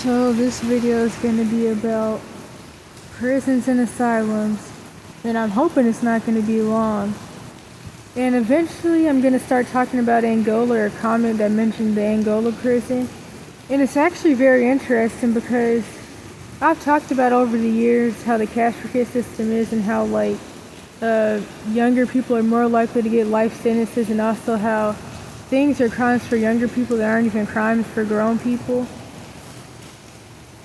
So this video is going to be about prisons and asylums, and I'm hoping it's not going to be long. And eventually I'm going to start talking about Angola, or a comment that mentioned the Angola prison. And it's actually very interesting because I've talked about over the years how the cash for kids system is, and how younger people are more likely to get life sentences, and also how things are crimes for younger people that aren't even crimes for grown people.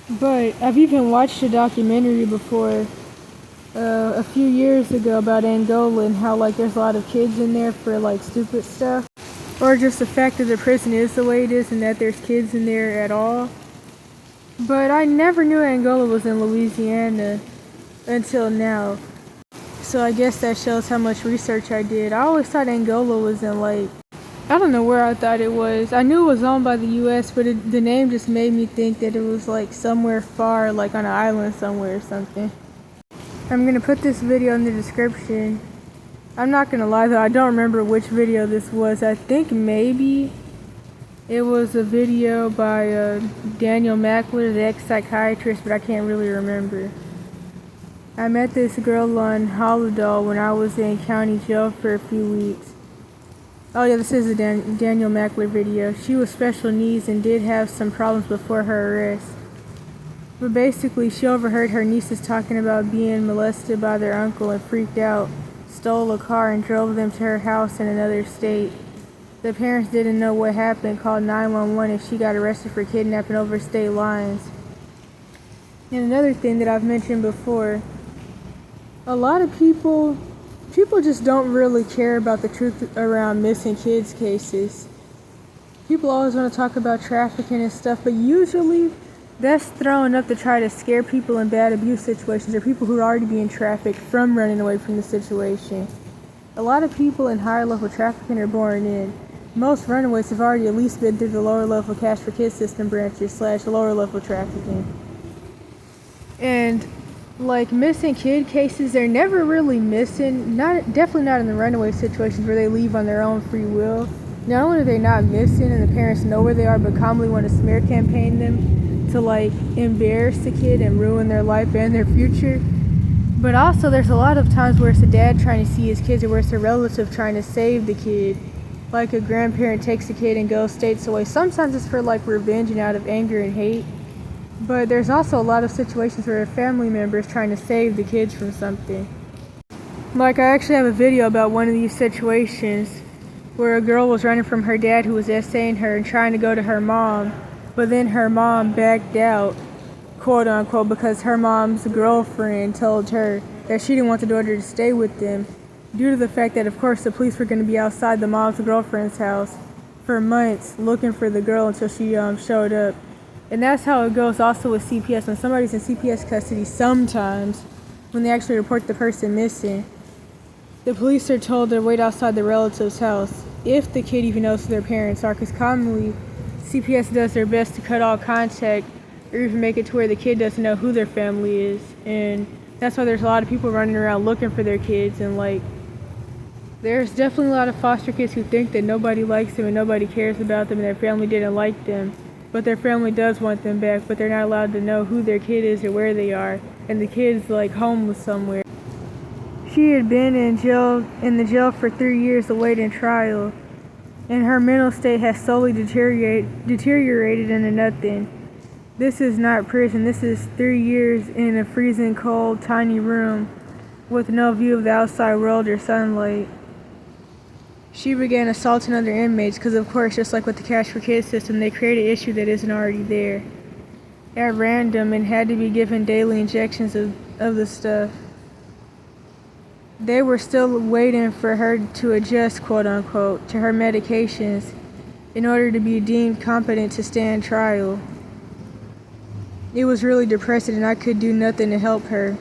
But I've even watched a documentary before a few years ago about Angola, and how there's a lot of kids in there for stupid stuff, or just the fact that the prison is the way it is and that there's kids in there at all. But I never knew Angola was in Louisiana until now. So I guess that shows how much research I did. I always thought Angola was in I don't know where I thought it was. I knew it was owned by the US, but the name just made me think that it was somewhere far, on an island somewhere or something. I'm going to put this video in the description. I'm not going to lie though, I don't remember which video this was. I think maybe it was a video by Daniel Mackler, the ex-psychiatrist, but I can't really remember. I met this girl on Holiday when I was in county jail for a few weeks. Oh yeah, this is a Daniel Mackler video. She was special needs and did have some problems before her arrest. But basically, she overheard her nieces talking about being molested by their uncle and freaked out, stole a car and drove them to her house in another state. The parents didn't know what happened, called 911, and she got arrested for kidnapping over state lines. And another thing that I've mentioned before, a lot of people just don't really care about the truth around missing kids cases. People always want to talk about trafficking and stuff, but usually that's thrown up to try to scare people in bad abuse situations, or people who are already being trafficked from running away from the situation. A lot of people in higher level trafficking are born in. Most runaways have already at least been through the lower level cash for kids system branches / lower level trafficking. And missing kid cases, they're never really missing, definitely not in the runaway situations where they leave on their own free will. Not only are they not missing and the parents know where they are, but calmly want to smear campaign them to embarrass the kid and ruin their life and their future. But also there's a lot of times where it's a dad trying to see his kids, or where it's a relative trying to save the kid. Like a grandparent takes the kid and goes states away. Sometimes it's for revenge and out of anger and hate. But there's also a lot of situations where a family member is trying to save the kids from something. I actually have a video about one of these situations where a girl was running from her dad, who was essaying her and trying to go to her mom, but then her mom backed out, quote unquote, because her mom's girlfriend told her that she didn't want the daughter to stay with them, due to the fact that, of course, the police were going to be outside the mom's girlfriend's house for months looking for the girl until she showed up. And that's how it goes also with CPS. When somebody's in CPS custody, sometimes, when they actually report the person missing, the police are told to wait outside the relative's house, if the kid even knows who their parents are, because commonly CPS does their best to cut all contact, or even make it to where the kid doesn't know who their family is. And that's why there's a lot of people running around looking for their kids, and there's definitely a lot of foster kids who think that nobody likes them and nobody cares about them and their family didn't like them. But their family does want them back, but they're not allowed to know who their kid is or where they are. And the kid's homeless somewhere. She had been in the jail for 3 years awaiting trial, and her mental state has slowly deteriorated into nothing. This is not prison. This is 3 years in a freezing cold, tiny room with no view of the outside world or sunlight. She began assaulting other inmates because, of course, just like with the cash for kids system, they create an issue that isn't already there at random, and had to be given daily injections of the stuff. They were still waiting for her to adjust, quote unquote, to her medications in order to be deemed competent to stand trial. It was really depressing, and I could do nothing to help her.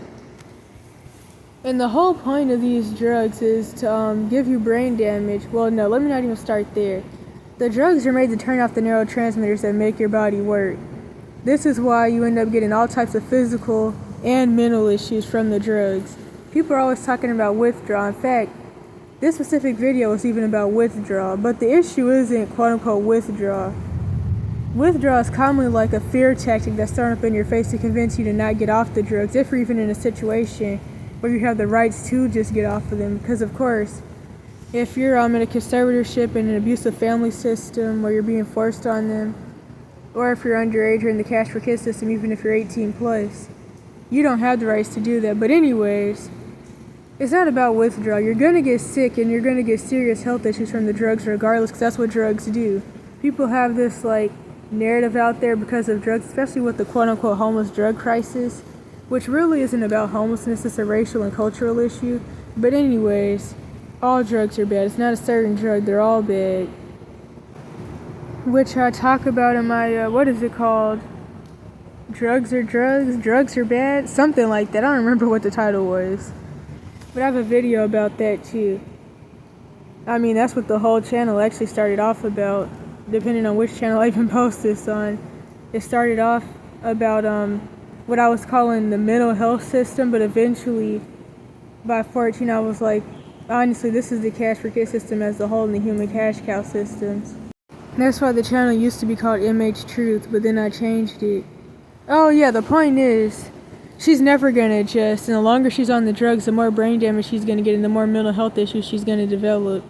And the whole point of these drugs is to give you brain damage. Well, no, let me not even start there. The drugs are made to turn off the neurotransmitters that make your body work. This is why you end up getting all types of physical and mental issues from the drugs. People are always talking about withdrawal. In fact, this specific video was even about withdrawal, but the issue isn't quote unquote withdrawal. Withdrawal is commonly like a fear tactic that's thrown up in your face to convince you to not get off the drugs, if you're even in a situation where you have the rights to just get off of them. Because, of course, if you're in a conservatorship in an abusive family system where you're being forced on them, or if you're underage or in the cash for kids system, even if you're 18 plus, you don't have the rights to do that. But anyways, it's not about withdrawal. You're going to get sick and you're going to get serious health issues from the drugs regardless, because that's what drugs do. People have this narrative out there because of drugs, especially with the quote-unquote homeless drug crisis, which really isn't about homelessness. It's a racial and cultural issue. But anyways, all drugs are bad. It's not a certain drug. They're all bad. Which I talk about in my, what is it called? Drugs are drugs? Drugs are bad? Something like that. I don't remember what the title was. But I have a video about that too. I mean, that's what the whole channel actually started off about, depending on which channel I even post this on. It started off about what I was calling the mental health system, but eventually by 14 I was like, honestly, this is the cash for kids system as a whole and the human cash cow systems. And that's why the channel used to be called MH Truth, but then I changed it. Oh yeah, the point is, she's never going to adjust, and the longer she's on the drugs, the more brain damage she's going to get and the more mental health issues she's going to develop,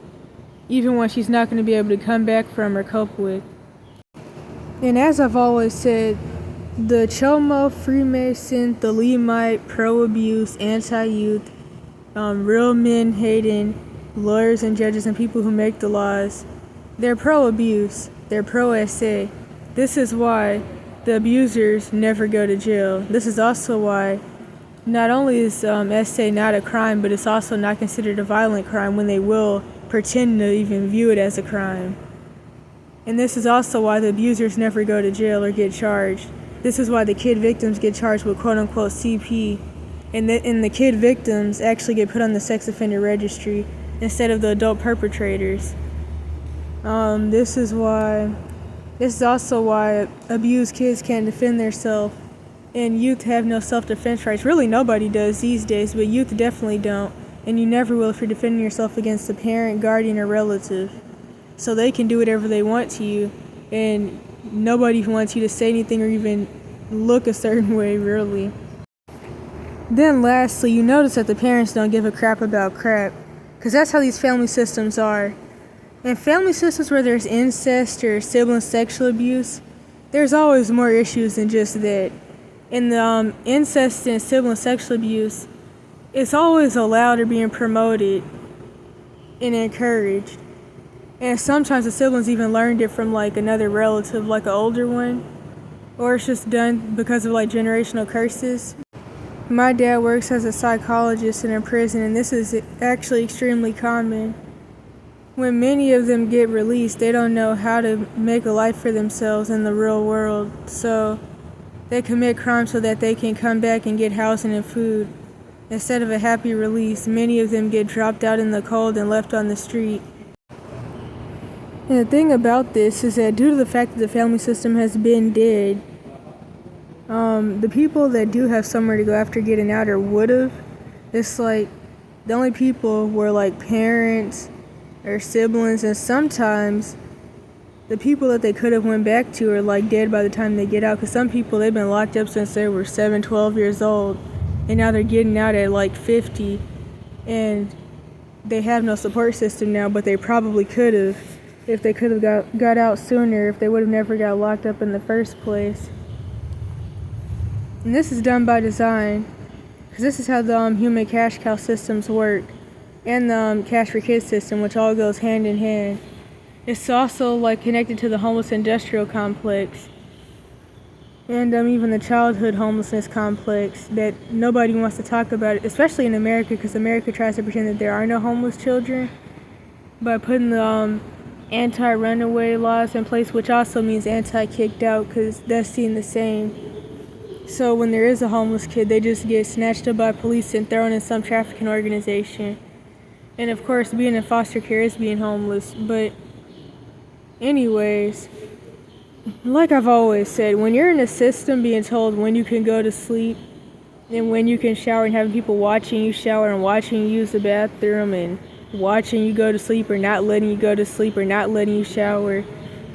even when she's not going to be able to come back from or cope with. And as I've always said, the Chomo, Freemason, the Levite, pro-abuse, anti-youth, real men hating, lawyers and judges and people who make the laws, they're pro-abuse, they're pro-SA. This is why the abusers never go to jail. This is also why not only is SA not a crime, but it's also not considered a violent crime when they will pretend to even view it as a crime. And this is also why the abusers never go to jail or get charged. This is why the kid victims get charged with quote-unquote CP, and the kid victims actually get put on the sex offender registry instead of the adult perpetrators. This is also why abused kids can't defend themselves, and youth have no self-defense rights. Really, nobody does these days, but youth definitely don't, and you never will if you're defending yourself against a parent, guardian, or relative. So they can do whatever they want to you, and nobody wants you to say anything or even look a certain way, really. Then lastly, you notice that the parents don't give a crap about crap, because that's how these family systems are. In family systems where there's incest or sibling sexual abuse, there's always more issues than just that. In the incest and sibling sexual abuse, it's always allowed or being promoted and encouraged. And sometimes the siblings even learned it from another relative, an older one, or it's just done because of generational curses. My dad works as a psychologist in a prison, and this is actually extremely common. When many of them get released, they don't know how to make a life for themselves in the real world, so they commit crimes so that they can come back and get housing and food. Instead of a happy release, many of them get dropped out in the cold and left on the street. And the thing about this is that due to the fact that the family system has been dead, the people that do have somewhere to go after getting out or would've, it's the only people were parents or siblings, and sometimes the people that they could have went back to are dead by the time they get out, because some people, they've been locked up since they were 7, 12 years old, and now they're getting out at 50, and they have no support system now, but they probably could have if they could have got out sooner, if they would have never got locked up in the first place. And this is done by design, because this is how the human cash cow systems work, and the cash for kids system, which all goes hand in hand. It's also connected to the homeless industrial complex, and even the childhood homelessness complex that nobody wants to talk about, especially in America, because America tries to pretend that there are no homeless children by putting the anti-runaway laws in place, which also means anti-kicked out, because that's seen the same. So when there is a homeless kid, they just get snatched up by police and thrown in some trafficking organization. And of course, being in foster care is being homeless. But anyways, like I've always said, when you're in a system being told when you can go to sleep and when you can shower, and having people watching you shower and watching you use the bathroom and watching you go to sleep or not letting you go to sleep or not letting you shower,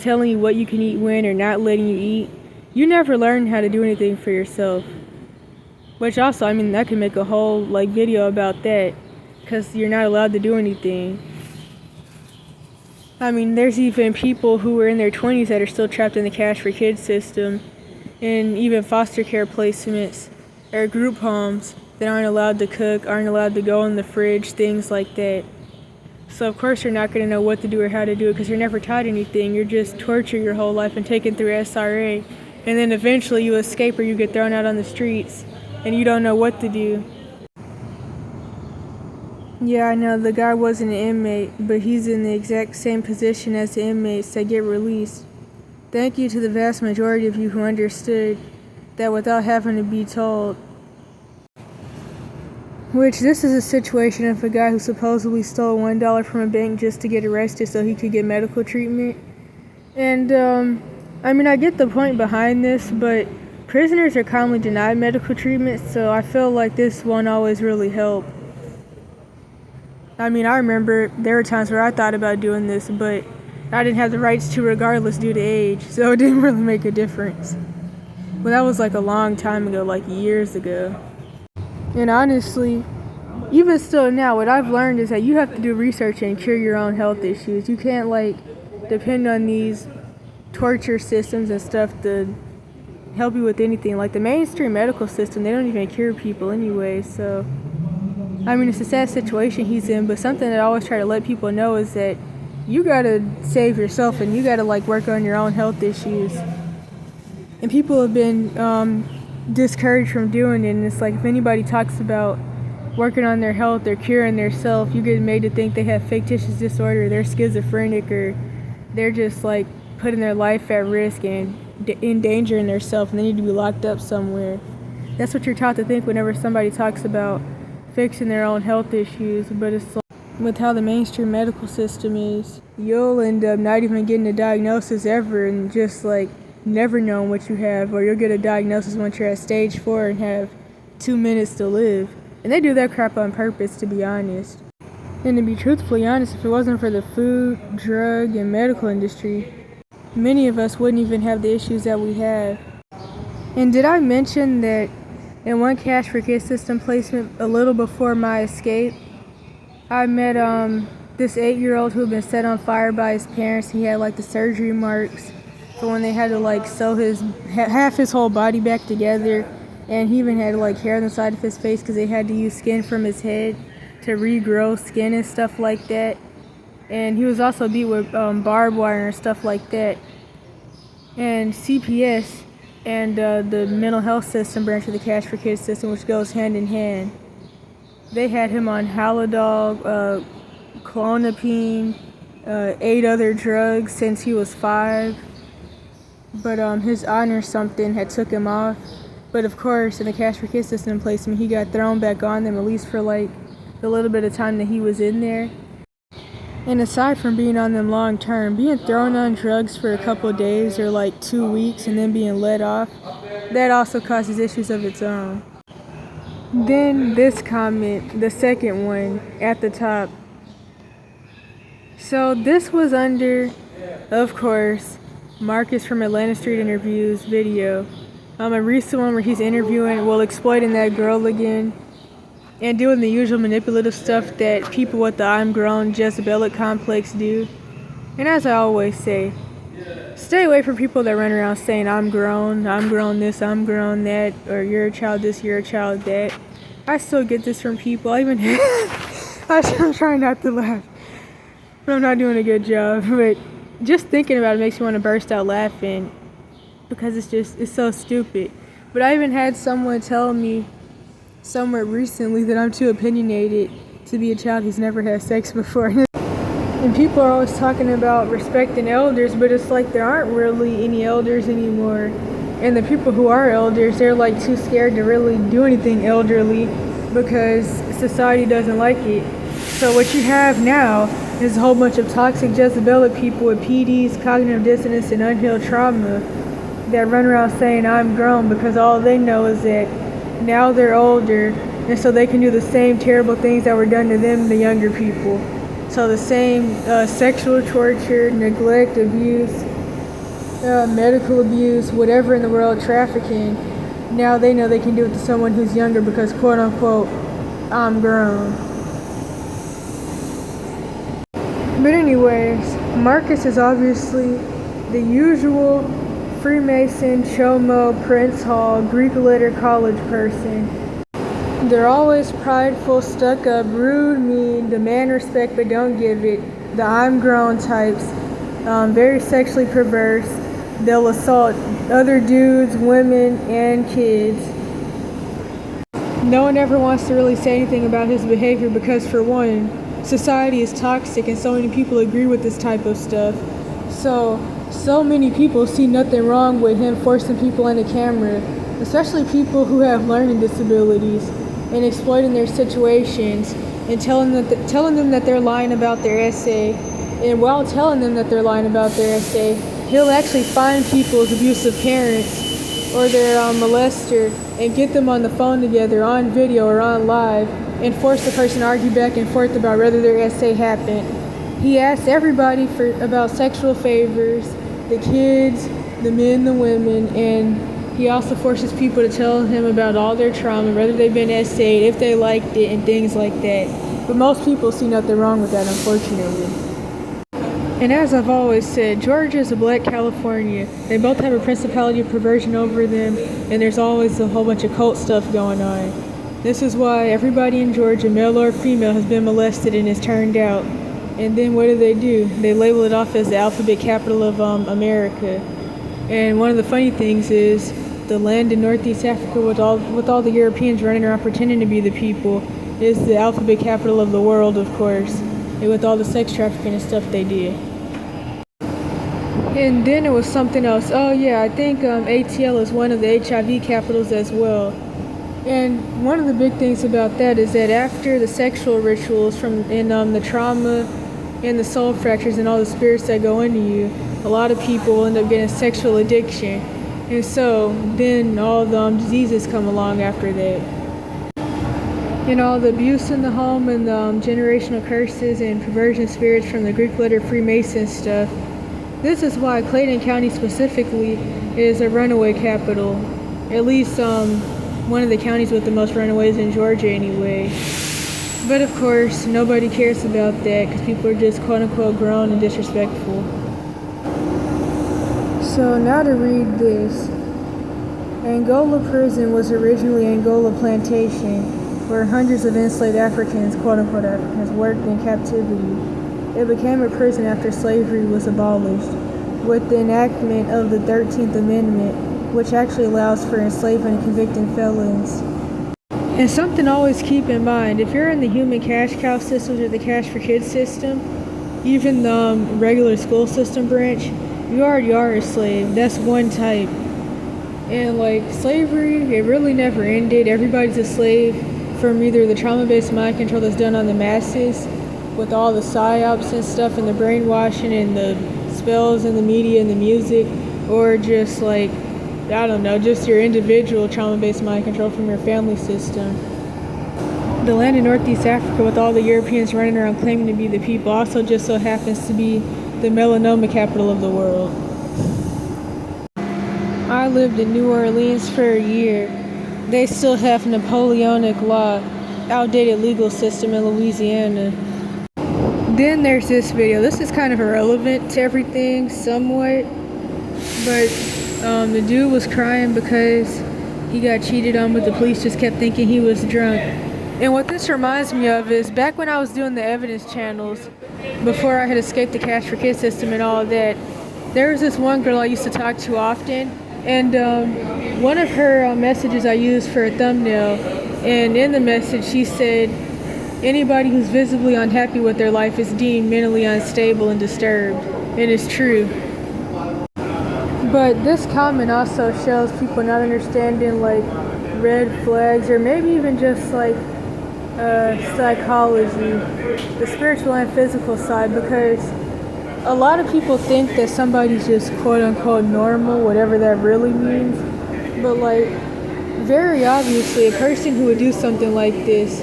telling you what you can eat when or not letting you eat, you never learn how to do anything for yourself. Which also, I mean, I can make a whole video about that, because you're not allowed to do anything. I mean, there's even people who are in their 20s that are still trapped in the cash for kids system, and even foster care placements or group homes that aren't allowed to cook, aren't allowed to go in the fridge, things like that. So of course you're not going to know what to do or how to do it, because you're never taught anything. You're just tortured your whole life and taken through SRA, and then eventually you escape or you get thrown out on the streets and you don't know what to do. Yeah, I know the guy wasn't an inmate, but he's in the exact same position as the inmates that get released. Thank you to the vast majority of you who understood that without having to be told. Which, this is a situation of a guy who supposedly stole $1 from a bank just to get arrested so he could get medical treatment. And, I mean, I get the point behind this, but prisoners are commonly denied medical treatment, so I feel like this won't always really help. I mean, I remember there were times where I thought about doing this, but I didn't have the rights to regardless due to age, so it didn't really make a difference. But that was a long time ago, years ago. And honestly, even still now, what I've learned is that you have to do research and cure your own health issues. You can't depend on these torture systems and stuff to help you with anything. The mainstream medical system, they don't even cure people anyway, so I mean, it's a sad situation he's in, but something that I always try to let people know is that you gotta save yourself and you gotta work on your own health issues. And people have been discouraged from doing it, and it's if anybody talks about working on their health or curing their self, you get made to think they have fictitious disorder, they're schizophrenic, or they're just putting their life at risk and endangering their self, and they need to be locked up somewhere. That's what you're taught to think whenever somebody talks about fixing their own health issues. But it's with how the mainstream medical system is, you'll end up not even getting a diagnosis ever and just never knowing what you have, or you'll get a diagnosis once you're at stage 4 and have 2 minutes to live. And they do that crap on purpose, to be honest. And to be truthfully honest, if it wasn't for the food, drug, and medical industry, many of us wouldn't even have the issues that we have. And did I mention that in one cash for kids system placement a little before my escape, I met this 8-year-old who had been set on fire by his parents. He had the surgery marks for when they had to sew half his whole body back together, and he even had hair on the side of his face because they had to use skin from his head to regrow skin and stuff like that. And he was also beat with barbed wire and stuff like that. And CPS and the mental health system branch of the cash for kids system, which goes hand in hand, they had him on Haldol, Klonopin, 8 other drugs since he was 5. But his aunt or something had took him off. But of course, in the cash for kids system placement, he got thrown back on them, at least for the little bit of time that he was in there. And aside from being on them long term, being thrown on drugs for a couple of days or 2 weeks and then being let off, that also causes issues of its own. Then this comment, the second one at the top. So this was under, of course, Marcus from Atlanta Street Interviews video. A recent one where he's interviewing, exploiting that girl again, and doing the usual manipulative stuff that people with the I'm grown Jezebelic complex do. And as I always say, stay away from people that run around saying I'm grown this, I'm grown that, or you're a child this, you're a child that. I still get this from people. I'm trying not to laugh, but I'm not doing a good job. But just thinking about it makes me want to burst out laughing, because it's so stupid. But I even had someone tell me somewhere recently that I'm too opinionated to be a child who's never had sex before. And people are always talking about respecting elders, but it's there aren't really any elders anymore. And the people who are elders, they're too scared to really do anything elderly because society doesn't like it. So what you have now is a whole bunch of toxic Jezebelic people with PDs, cognitive dissonance, and unhealed trauma that run around saying I'm grown because all they know is that now they're older, and so they can do the same terrible things that were done to them, the younger people. So the same sexual torture, neglect, abuse, medical abuse, whatever in the world, trafficking. Now they know they can do it to someone who's younger because, quote unquote, I'm grown. But anyways, Marcus is obviously the usual Freemason, Chomo, Prince Hall, Greek letter college person. They're always prideful, stuck up, rude, mean, demand respect but don't give it, the I'm grown types, very sexually perverse. They'll assault other dudes, women, and kids. No one ever wants to really say anything about his behavior because, for one, society is toxic and so many people agree with this type of stuff. So many people see nothing wrong with him forcing people on the camera, especially people who have learning disabilities, and exploiting their situations and telling them that they're lying about their essay. And while telling them that they're lying about their essay, he'll actually find people's abusive parents or their molester and get them on the phone together, on video or on live, and force the person to argue back and forth about whether their essay happened. He asks everybody about sexual favors, the kids, the men, the women, and he also forces people to tell him about all their trauma, whether they've been essayed, if they liked it, and things like that. But most people see nothing wrong with that, unfortunately. And as I've always said, Georgia is a black California. They both have a principality of perversion over them, and there's always a whole bunch of cult stuff going on. This is why everybody in Georgia, male or female, has been molested and is turned out. And then what do? They label it off as the alphabet capital of America. And one of the funny things is the land in Northeast Africa with all the Europeans running around pretending to be the people is the alphabet capital of the world, of course, and with all the sex trafficking and stuff they did. And then it was something else. Oh yeah, I think ATL is one of the HIV capitals as well. And one of the big things about that is that after the sexual rituals and the trauma and the soul fractures and all the spirits that go into you, a lot of people end up getting sexual addiction. And so then all the diseases come along after that. And all the abuse in the home and the generational curses and perversion spirits from the Greek letter Freemason stuff. This is why Clayton County specifically is a runaway capital. At least one of the counties with the most runaways in Georgia anyway. But of course, nobody cares about that because people are just quote-unquote grown and disrespectful. So now to read this. Angola prison was originally Angola plantation, where hundreds of enslaved Africans, quote-unquote Africans, worked in captivity. It became a prison after slavery was abolished, with the enactment of the 13th Amendment, which actually allows for enslaving and convicting felons. And something to always keep in mind, if you're in the human cash cow systems or the cash for kids system, even the regular school system branch, you already are a slave. That's one type. And like slavery, it really never ended. Everybody's a slave from either the trauma-based mind control that's done on the masses with all the psyops and stuff and the brainwashing and the spells and the media and the music, or just like, I don't know, just your individual trauma-based mind control from your family system. The land in Northeast Africa with all the Europeans running around claiming to be the people also just so happens to be the melanoma capital of the world. I lived in New Orleans for a year. They still have Napoleonic law, outdated legal system in Louisiana. Then there's this video. This is kind of irrelevant to everything somewhat, but the dude was crying because he got cheated on, but the police just kept thinking he was drunk. And what this reminds me of is back when I was doing the evidence channels, before I had escaped the cash for kids system and all of that, there was this one girl I used to talk to often, and one of her messages I used for a thumbnail, and in the message she said, anybody who's visibly unhappy with their life is deemed mentally unstable and disturbed. And it's true. But this comment also shows people not understanding like red flags, or maybe even just like psychology, the spiritual and physical side, because a lot of people think that somebody's just quote unquote normal, whatever that really means. But like very obviously a person who would do something like this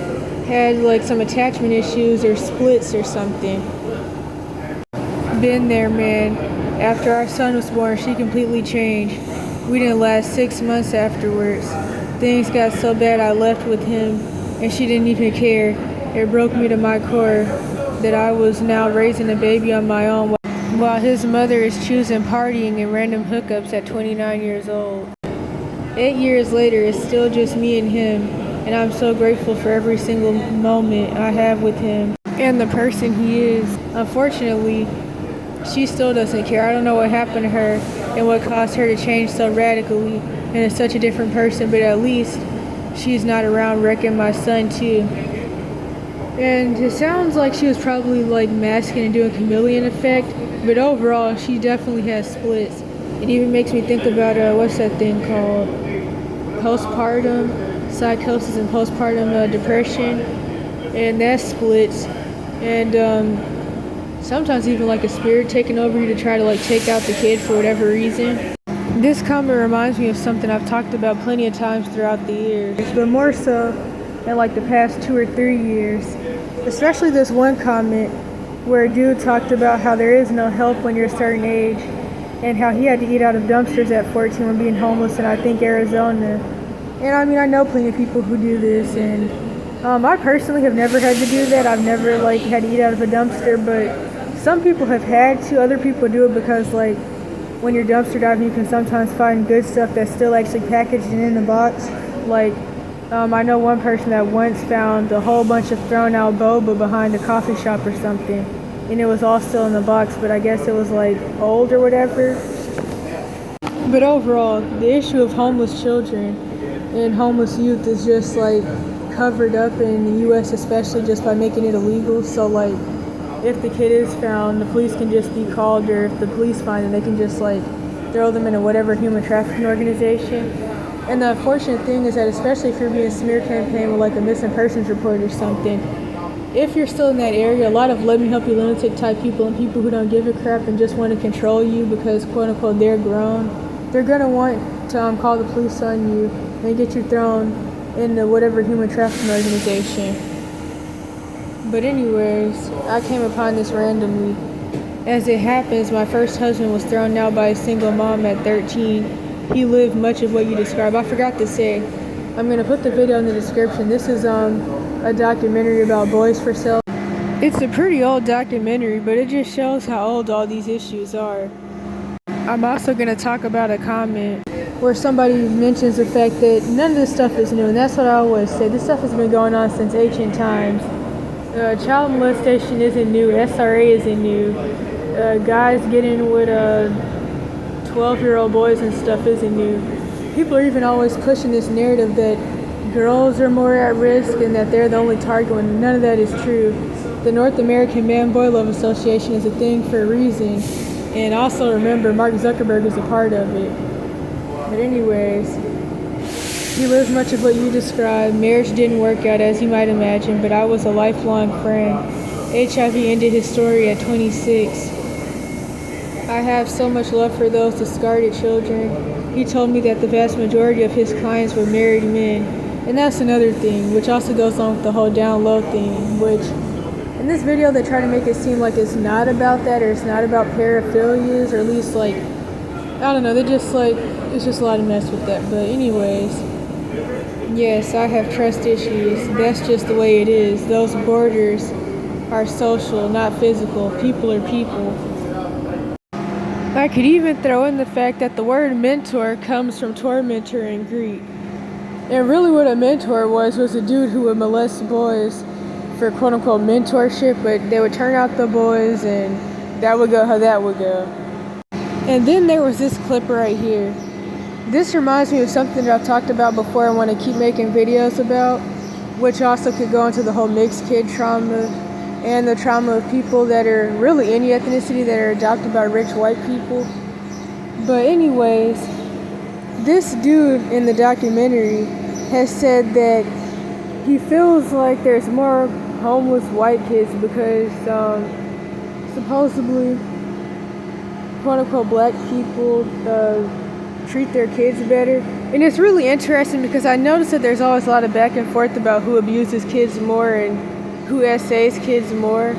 had like some attachment issues or splits or something. Been there, man. After our son was born, she completely changed. We didn't last 6 months afterwards. Things got so bad I left with him, and she didn't even care. It broke me to my core that I was now raising a baby on my own while his mother is choosing partying and random hookups at 29 years old. 8 years later, it's still just me and him, and I'm so grateful for every single moment I have with him and the person he is. Unfortunately, she still doesn't care. I don't know what happened to her and what caused her to change so radically and is such a different person, but at least she's not around wrecking my son too. And it sounds like she was probably like masking and doing chameleon effect, but overall she definitely has splits. It even makes me think about what's that thing called? Postpartum psychosis and postpartum depression, and that splits. And sometimes even like a spirit taking over you to try to like take out the kid for whatever reason. This comment reminds me of something I've talked about plenty of times throughout the years, but more so in like the past 2 or 3 years. Especially this one comment where a dude talked about how there is no help when you're a certain age, and how he had to eat out of dumpsters at 14 when being homeless in I think Arizona. And I mean, I know plenty of people who do this, and I personally have never had to do that. I've never like had to eat out of a dumpster, but some people have had to. Other people do it because like when you're dumpster diving, you can sometimes find good stuff that's still actually packaged and in the box. Like I know one person that once found a whole bunch of thrown out boba behind a coffee shop or something, and it was all still in the box, but I guess it was like old or whatever. But overall, the issue of homeless children and homeless youth is just like covered up in the US, especially just by making it illegal. So like if the kid is found, the police can just be called, or if the police find them, they can just like throw them into whatever human trafficking organization. And the unfortunate thing is that especially if you're being smear campaign with like a missing persons report or something, if you're still in that area, a lot of let me help you lunatic type people and people who don't give a crap and just want to control you because quote unquote they're grown, they're going to want to call the police on you and get you thrown into whatever human trafficking organization. But anyways, I came upon this randomly. As it happens, my first husband was thrown out by a single mom at 13. He lived much of what you described. I forgot to say, I'm going to put the video in the description. This is a documentary about boys for sale. It's a pretty old documentary, but it just shows how old all these issues are. I'm also going to talk about a comment where somebody mentions the fact that none of this stuff is new, and that's what I always say. This stuff has been going on since ancient times. Child molestation isn't new. SRA isn't new. Guys getting with 12-year-old boys and stuff isn't new. People are even always pushing this narrative that girls are more at risk and that they're the only target when none of that is true. The North American Man-Boy Love Association is a thing for a reason. And also remember, Mark Zuckerberg is a part of it. But anyways, he lived much of what you described. Marriage didn't work out as you might imagine, but I was a lifelong friend. HIV ended his story at 26. I have so much love for those discarded children. He told me that the vast majority of his clients were married men. And that's another thing, which also goes on with the whole down low thing, which in this video they try to make it seem like it's not about that, or it's not about paraphilias, or at least like, I don't know, they're just like, it's just a lot of mess with that. But anyways, yes, I have trust issues. That's just the way it is. Those borders are social, not physical. People are people. I could even throw in the fact that the word mentor comes from tormentor in Greek. And really what a mentor was a dude who would molest boys for quote unquote mentorship, but they would turn out the boys and that would go how that would go. And then there was this clip right here. This reminds me of something that I've talked about before I want to keep making videos about, which also could go into the whole mixed kid trauma and the trauma of people that are really any ethnicity that are adopted by rich white people. But anyways, this dude in the documentary has said that he feels like there's more homeless white kids because supposedly quote unquote black people treat their kids better. And it's really interesting because I noticed that there's always a lot of back and forth about who abuses kids more and who essays kids more.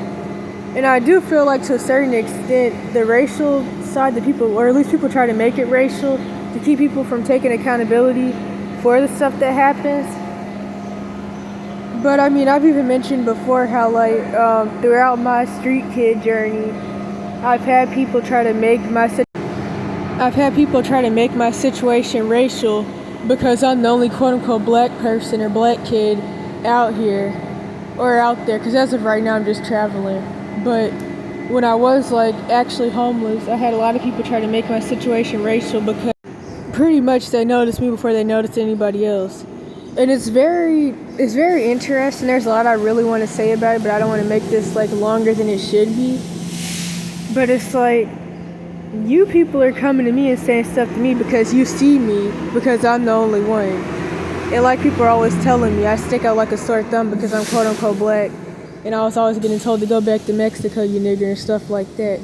And I do feel like to a certain extent the racial side that people, or at least people try to make it racial to keep people from taking accountability for the stuff that happens. But I mean, I've even mentioned before how like throughout my street kid journey, I've had people try to make my situation racial because I'm the only quote-unquote black person or black kid out here or out there, because as of right now I'm just traveling. But when I was like actually homeless, I had a lot of people try to make my situation racial because pretty much they noticed me before they noticed anybody else. And it's very interesting. There's a lot I really want to say about it, but I don't want to make this like longer than it should be. But it's like, you people are coming to me and saying stuff to me because you see me, because I'm the only one. And like people are always telling me, I stick out like a sore thumb because I'm quote unquote black. And I was always getting told to go back to Mexico, you nigger, and stuff like that.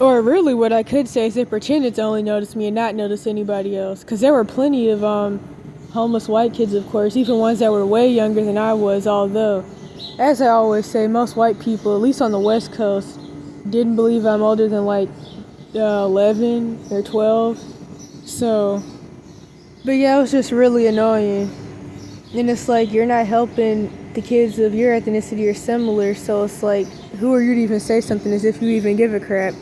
Or really what I could say is they pretended to only notice me and not notice anybody else. Because there were plenty of homeless white kids, of course, even ones that were way younger than I was, although, as I always say, most white people, at least on the West Coast, didn't believe I'm older than like 11 or 12. So, but yeah, it was just really annoying. And it's like, you're not helping the kids of your ethnicity or similar, so it's like, who are you to even say something as if you even give a crap?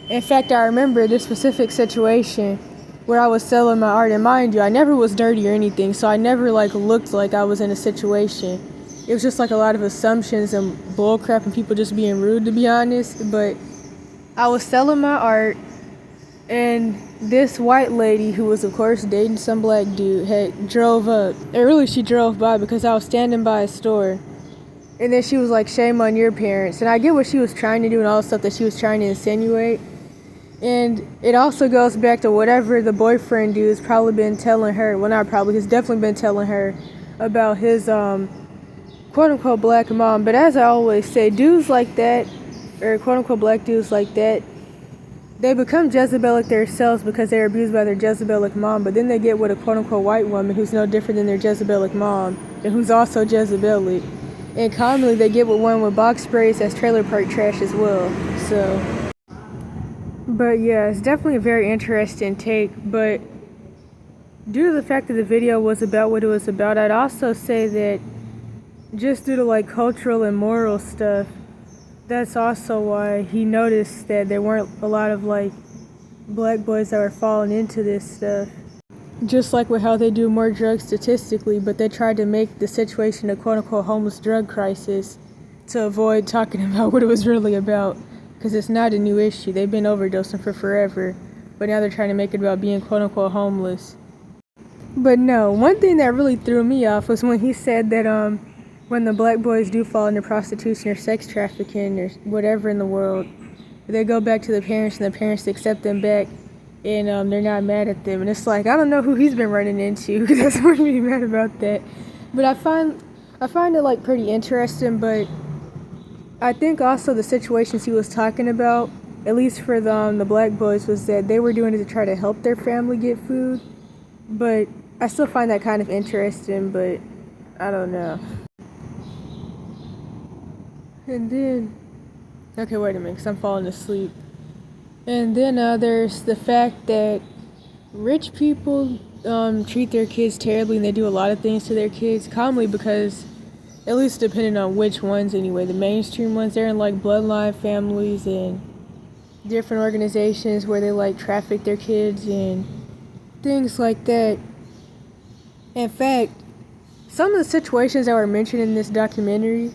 In fact, I remember this specific situation where I was selling my art, and mind you, I never was dirty or anything, so I never like looked like I was in a situation. It was just like a lot of assumptions and bullcrap and people just being rude, to be honest. But I was selling my art, and this white lady, who was of course dating some black dude, had drove up. And really she drove by because I was standing by a store. And then she was like, shame on your parents. And I get what she was trying to do and all the stuff that she was trying to insinuate. And it also goes back to whatever the boyfriend dude has probably been telling her. Well, not probably, he's definitely been telling her about his quote-unquote black mom. But as I always say, dudes like that, or quote-unquote black dudes like that, they become Jezebelic themselves because they're abused by their Jezebelic mom. But then they get with a quote-unquote white woman who's no different than their Jezebelic mom and who's also Jezebelic. And commonly they get with one with box sprays that's trailer park trash as well. So... But yeah, it's definitely a very interesting take, but due to the fact that the video was about what it was about, I'd also say that just due to like cultural and moral stuff, that's also why he noticed that there weren't a lot of like black boys that were falling into this stuff. Just like with how they do more drugs statistically, but they tried to make the situation a quote-unquote homeless drug crisis to avoid talking about what it was really about. Because it's not a new issue. They've been overdosing for forever. But now they're trying to make it about being quote-unquote homeless. But no, one thing that really threw me off was when he said that when the black boys do fall into prostitution or sex trafficking or whatever in the world, they go back to the parents and the parents accept them back and they're not mad at them. And it's like, I don't know who he's been running into because that's what made me mad about that. But I find it like pretty interesting, but I think also the situations he was talking about, at least for the black boys, was that they were doing it to try to help their family get food. But I still find that kind of interesting, but I don't know. And then, okay, wait a minute, because I'm falling asleep. And then there's the fact that rich people treat their kids terribly, and they do a lot of things to their kids, commonly because, at least depending on which ones anyway, the mainstream ones, they're in like bloodline families and different organizations where they like traffic their kids and things like that. In fact, some of the situations that were mentioned in this documentary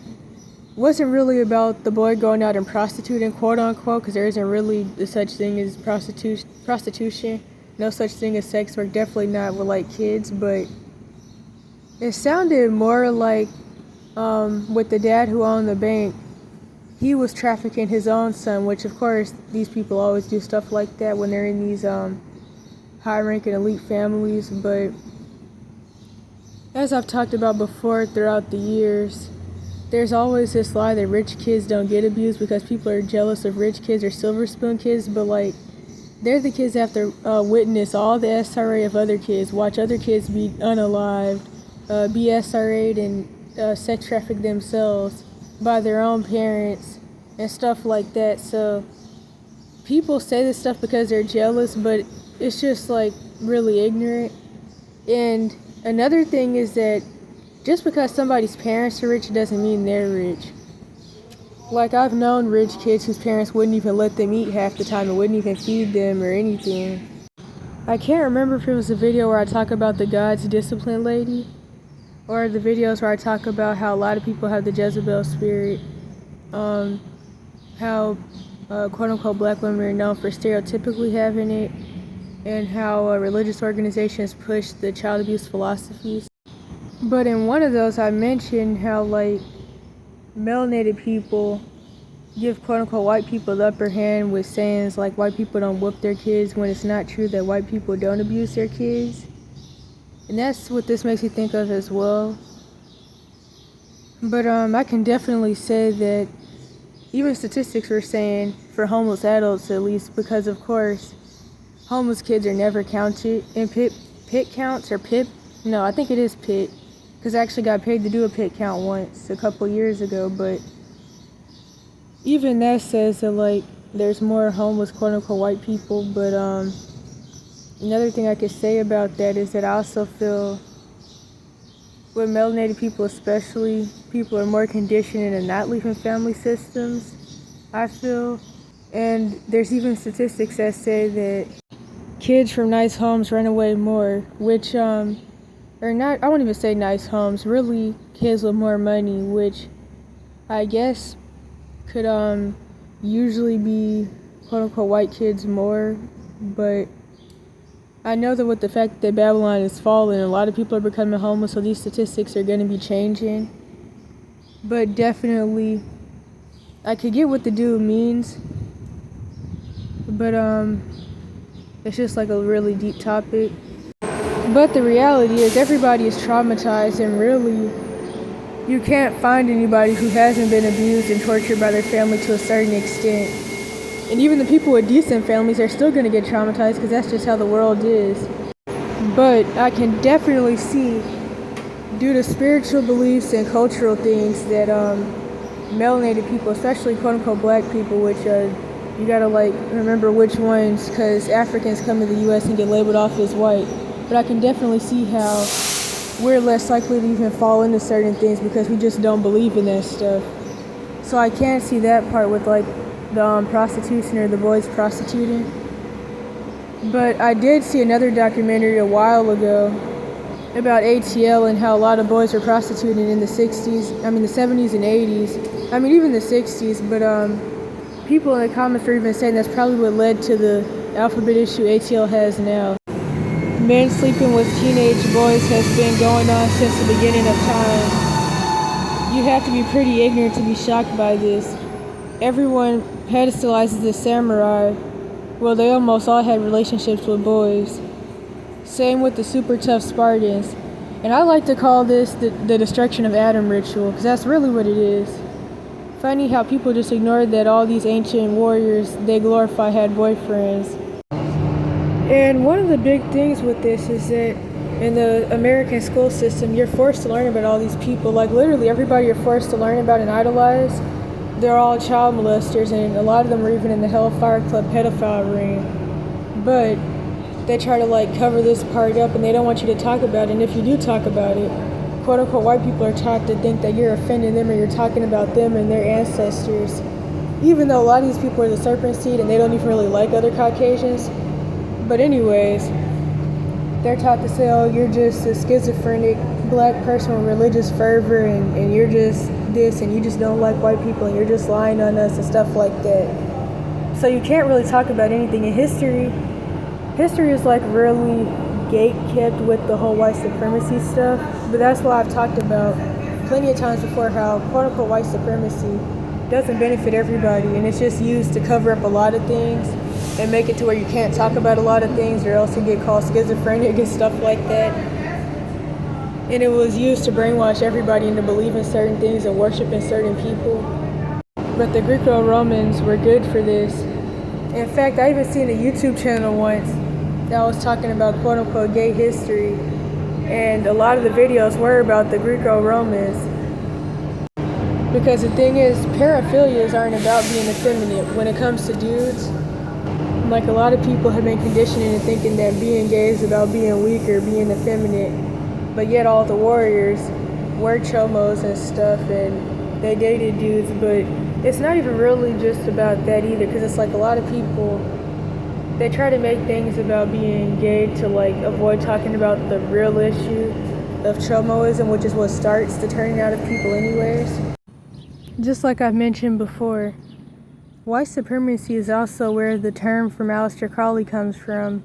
wasn't really about the boy going out and prostituting, quote unquote, because there isn't really such thing as prostitution, no such thing as sex work, definitely not with like kids, but it sounded more like with the dad who owned the bank, he was trafficking his own son, which of course these people always do stuff like that when they're in these high-ranking elite families. But as I've talked about before throughout the years, there's always this lie that rich kids don't get abused because people are jealous of rich kids or silver spoon kids, but like they're the kids that have to witness all the SRA of other kids, watch other kids be unalived, be SRA'd and sex trafficked themselves by their own parents and stuff like that. So people say this stuff because they're jealous, but it's just like really ignorant. And another thing is that just because somebody's parents are rich doesn't mean they're rich. Like, I've known rich kids whose parents wouldn't even let them eat half the time and wouldn't even feed them or anything. I can't remember if it was a video where I talk about the God's discipline lady, or the videos where I talk about how a lot of people have the Jezebel spirit, how quote-unquote black women are known for stereotypically having it, and how religious organizations push the child abuse philosophies. But in one of those, I mentioned how, like, melanated people give quote-unquote white people the upper hand with sayings like white people don't whoop their kids, when it's not true that white people don't abuse their kids. And that's what this makes me think of as well. But I can definitely say that even statistics were saying, for homeless adults at least, because of course homeless kids are never counted in pit counts, or PIP. No, I think it is PIT, because I actually got paid to do a pit count once a couple years ago. But even that says that, like, there's more homeless quote-unquote white people. But another thing I could say about that is that I also feel with melanated people especially, people are more conditioned into not leaving family systems, I feel. And there's even statistics that say that kids from nice homes run away more, which or not, I won't even say nice homes, really kids with more money, which I guess could usually be quote-unquote white kids more. But I know that with the fact that Babylon is falling, a lot of people are becoming homeless, so these statistics are going to be changing. But definitely, I could get what the dude means, but it's just like a really deep topic. But the reality is everybody is traumatized, and really, you can't find anybody who hasn't been abused and tortured by their family to a certain extent. And even the people with decent families are still going to get traumatized, because that's just how the world is. But I can definitely see, due to spiritual beliefs and cultural things, that melanated people, especially quote-unquote black people, which you gotta like remember which ones, because Africans come to the U.S. and get labeled off as white. But I can definitely see how we're less likely to even fall into certain things because we just don't believe in that stuff. So I can't see that part with like the prostitution or the boys prostituting. But I did see another documentary a while ago about ATL and how a lot of boys were prostituting in the 60s, the 70s and 80s, even the 60s. But people in the comments were even saying that's probably what led to the alphabet issue ATL has now. Men sleeping with teenage boys has been going on since the beginning of time. You have to be pretty ignorant to be shocked by this. Everyone pedestalizes the samurai. Well, they almost all had relationships with boys. Same with the super tough Spartans. And I like to call this the destruction of Adam ritual, because that's really what it is. Funny how people just ignored that all these ancient warriors they glorify had boyfriends. And one of the big things with this is that in the American school system, you're forced to learn about all these people. Like, literally everybody you're forced to learn about and idolize, they're all child molesters, and a lot of them are even in the Hellfire Club pedophile ring. But they try to like cover this part up, and they don't want you to talk about it. And if you do talk about it, quote unquote white people are taught to think that you're offending them or you're talking about them and their ancestors. Even though a lot of these people are the serpent seed and they don't even really like other Caucasians. But anyways, they're taught to say, oh, you're just a schizophrenic black person with religious fervor, and you're just this, and you just don't like white people, and you're just lying on us and stuff like that. So you can't really talk about anything in history. History is like really gate-kept with the whole white supremacy stuff. But that's why I've talked about plenty of times before how quote-unquote white supremacy doesn't benefit everybody, and it's just used to cover up a lot of things and make it to where you can't talk about a lot of things, or else you get called schizophrenic and stuff like that. And it was used to brainwash everybody into believing certain things and worshiping certain people. But the Greco-Romans were good for this. In fact, I even seen a YouTube channel once that was talking about quote-unquote gay history, and a lot of the videos were about the Greco-Romans. Because the thing is, paraphilias aren't about being effeminate. When it comes to dudes, Like, a lot of people have been conditioned into thinking that being gay is about being weak or being effeminate, but yet all the warriors were chomos and stuff, and they dated dudes. But it's not even really just about that either, because it's like a lot of people, they try to make things about being gay to like avoid talking about the real issue of chomoism, which is what starts the turning out of people anyways. Just like I've mentioned before, white supremacy is also where the term from Aleister Crowley comes from,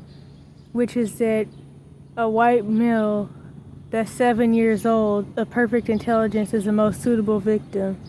which is that a white male that's 7 years old of perfect intelligence is the most suitable victim.